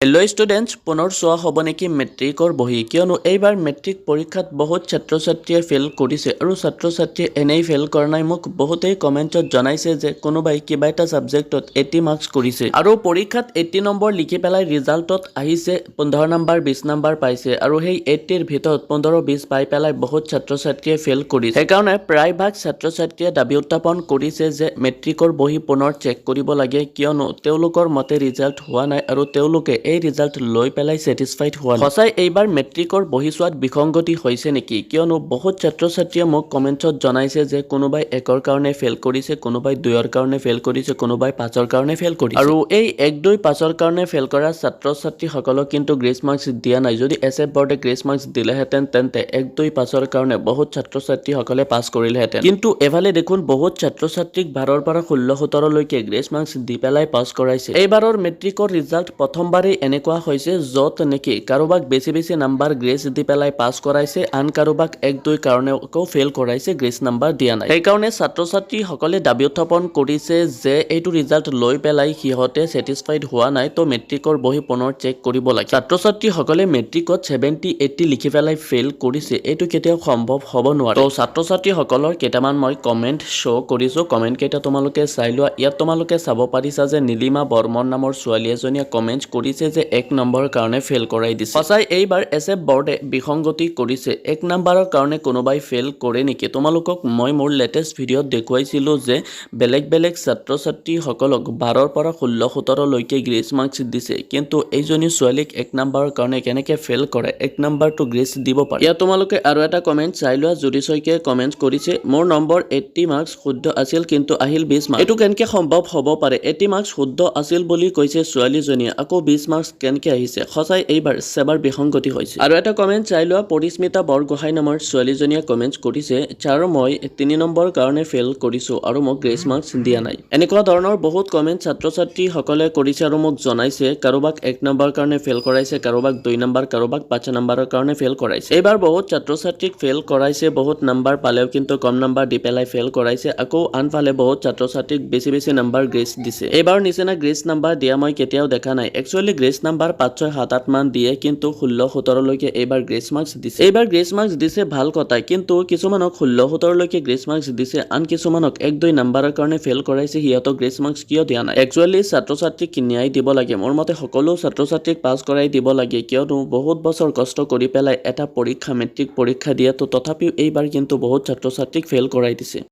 Hello' students, পুনৰ চোৱা হ'ব নেকি মেট্ৰিকৰ বহি, কিয়নো এইবাৰ মেট্ৰিক পৰীক্ষাত বহুত ছাত্ৰ ছাত্ৰীয়ে ফেইল কৰিছে আৰু ছাত্ৰ ছাত্ৰীয়ে এনেই ফেইল কৰা নাই। মোক বহুতেই কমেণ্টত জনাইছে যে কোনোবাই কিবা এটা ছাবজেক্টত 80 মাৰ্কছ কৰিছে আৰু পৰীক্ষাত 80 নম্বৰ লিখি পেলাই ৰিজাল্টত আহিছে 15 নম্বৰ 20 নম্বৰ পাইছে আৰু সেই 80ৰ ভিতৰত 15-20 পাই পেলাই বহুত ছাত্ৰ ছাত্ৰীয়ে ফেইল কৰিছে। সেইকাৰণে প্ৰায়ভাগ ছাত্ৰ ছাত্ৰীয়ে দাবী উত্থাপন কৰিছে যে মেট্ৰিকৰ বহি পুনৰ চেক কৰিব লাগে, কিয়নো তেওঁলোকৰ মতে ৰিজাল্ট হোৱা নাই আৰু তেওঁলোকে এই ৰিজাল্ট লৈ পেলাই ছেটিছফাইড হোৱা নাই। সঁচাই এইবাৰ মেট্ৰিকৰ বহি চোৱাত বিসংগতি হৈছে নেকি? কিয়নো বহুত ছাত্ৰ ছাত্ৰীয়ে মোক কমেণ্টছত জনাইছে যে কোনোবাই 1ৰ কাৰণে ফেইল কৰিছে, কোনোবাই 2ৰ কাৰণে ফেইল কৰিছে, কোনোবাই 5ৰ কাৰণে ফেইল কৰিছে। আৰু এই 1, 2, 5ৰ কাৰণে ফেইল কৰা ছাত্ৰ ছাত্ৰীসকলক কিন্তু গ্ৰেছ মাৰ্কছ দিয়া নাই। যদি SF বৰ্ডে গ্ৰেছ মাৰ্কছ দিলেহেঁতেন তেন্তে 1, 2, 5ৰ কাৰণে বহুত ছাত্ৰ ছাত্ৰীসকলে পাছ কৰিলেহেঁতেন। কিন্তু এফালে দেখোন বহুত ছাত্ৰ ছাত্ৰীক 12ৰ পৰা 16-17 লৈকে গ্ৰেছ মাৰ্কছ দি পেলাই পাছ কৰাইছে। এইবাৰৰ মেট্ৰিকৰ ৰিজাল্ট প্ৰথমবাৰেই এনেকুৱা হৈছে য'ত নেকি কাৰোবাক বেছি নাম্বাৰ গ্ৰেছ দি পেলাই পাছ কৰাইছে, আন কাৰোবাক 1, 2 কাৰণে আকৌ ফেইল কৰাইছে, গ্ৰেছ নাম্বাৰ দিয়া নাই। সেইকাৰণে ছাত্ৰ ছাত্ৰীসকলে দাবী উত্থাপন কৰিছে যে এইটো ৰিজাল্ট লৈ পেলাই সিহঁতে ছেটিছফাইড হোৱা নাই, তো মেট্ৰিকৰ বহি পুনৰ চেক কৰিব লাগে। ছাত্ৰ ছাত্ৰীসকলে মেট্ৰিকত 70, 80 লিখি পেলাই ফেইল কৰিছে, এইটো কেতিয়াও সম্ভৱ হ'ব নোৱাৰে। তো ছাত্ৰ ছাত্ৰীসকলৰ কেইটামান মই কমেণ্ট শ্ব' কৰিছোঁ, কমেণ্ট কেইটা তোমালোকে চাই লোৱা। ইয়াত তোমালোকে চাব পাৰিছা যে নীলিমা বৰ্মন নামৰ ছোৱালী এজনীয়ে কমেণ্ট কৰিছে যে 1 নম্বৰৰ কাৰণে ফেইল কৰাই দিছে। সঁচাই এইবাৰ SF বৰ্ডে বিসংগতি কৰিছে। 1 নম্বৰৰ কাৰণে কোনোবাই ফেইল কৰে নেকি? তোমালোকক মই মোৰ লেটেষ্ট ভিডিঅ'ত দেখুৱাইছিলোঁ যে বেলেগ ছাত্ৰ ছাত্ৰীসকলক 12ৰ পৰা 16-17 লৈকে গ্ৰেছ মাৰ্কছ দিছে, কিন্তু এইজনী ছোৱালীক 1 নম্বৰৰ কাৰণে কেনেকৈ ফেইল কৰে, 1 নম্বৰটো গ্ৰেছ দিব পাৰে। ইয়াত তোমালোকে আৰু এটা কমেণ্ট চাই লোৱা। জ্যোতি শইকীয়াই কমেণ্ট কৰিছে, মোৰ নম্বৰ 80 মাৰ্কছ শুদ্ধ আছিল কিন্তু আহিল 20 মাৰ্কছ। এইটো কেনেকৈ সম্ভৱ হ'ব পাৰে? 80 মাৰ্কছ শুদ্ধ আছিল বুলি কৈছে ছোৱালীজনীয়ে, আকৌ 20 মাৰ্কছ কেনেকৈ আহিছে? সঁচাই এইবাৰ চেবাৰ বিসংগতি হৈছে। আৰু এটা কমেণ্ট চাই লোৱা। পৰিস্মিতা বৰগোহাঁই নামৰ ছোৱালীজনীয়ে কমেণ্ট কৰিছে, ছাৰ মই 3 নম্বৰৰ কাৰণে ফেইল কৰিছোঁ আৰু মোক গ্ৰেছ মাৰ্কছ দিয়া নাই। এনেকুৱা ধৰণৰ বহুত কমেণ্ট ছাত্ৰ ছাত্ৰীসকলে কৰিছে আৰু মোক জনাইছে। কাৰোবাক 1 নম্বৰৰ কাৰণে ফেইল কৰাইছে, কাৰোবাক 2 নম্বৰ, কাৰোবাক 5 নম্বৰৰ কাৰণে ফেইল কৰাইছে। এইবাৰ বহুত ছাত্ৰ ছাত্ৰীক ফেইল কৰাইছে, বহুত নম্বৰ পালেও কিন্তু কম নম্বৰ দি পেলাই ফেইল কৰাইছে। আকৌ আনফালে বহুত ছাত্ৰ ছাত্ৰীক বেছি নম্বৰ গ্ৰেছ দিছে। এইবাৰ নিচিনা গ্ৰেছ নম্বৰ দিয়া মই কেতিয়াও দেখা নাই। একচুৱেলি গ্ৰেছ নম্বৰ 5, 6, 7, 8 মান দিয়ে, কিন্তু 16-17 লৈকে এইবাৰ গ্ৰেছ মাৰ্কছ দিছে। এইবাৰ গ্ৰেছ মাৰ্কছ দিছে ভাল কথা, কিন্তু কিছুমানক 16-17 লৈকে গ্ৰেছ মাৰ্কছ দিছে, আন কিছুমানক 1, 2 নম্বৰৰ কাৰণে ফেইল কৰাইছে, সিহঁতক গ্ৰেছ মাৰ্কছ কিয় দিয়া নাই? একচুৱেলি ছাত্ৰ ছাত্ৰীক ন্যায় দিব লাগে। মোৰ মতে সকলো ছাত্ৰ ছাত্ৰীক পাছ কৰাই দিব লাগে, কিয়নো বহুত বছৰ কষ্ট কৰি পেলাই এটা পৰীক্ষা মেট্ৰিক পৰীক্ষা দিয়ে, তো তথাপিও এইবাৰ কিন্তু বহুত ছাত্ৰ ছাত্ৰীক ফেইল কৰাই দিছে।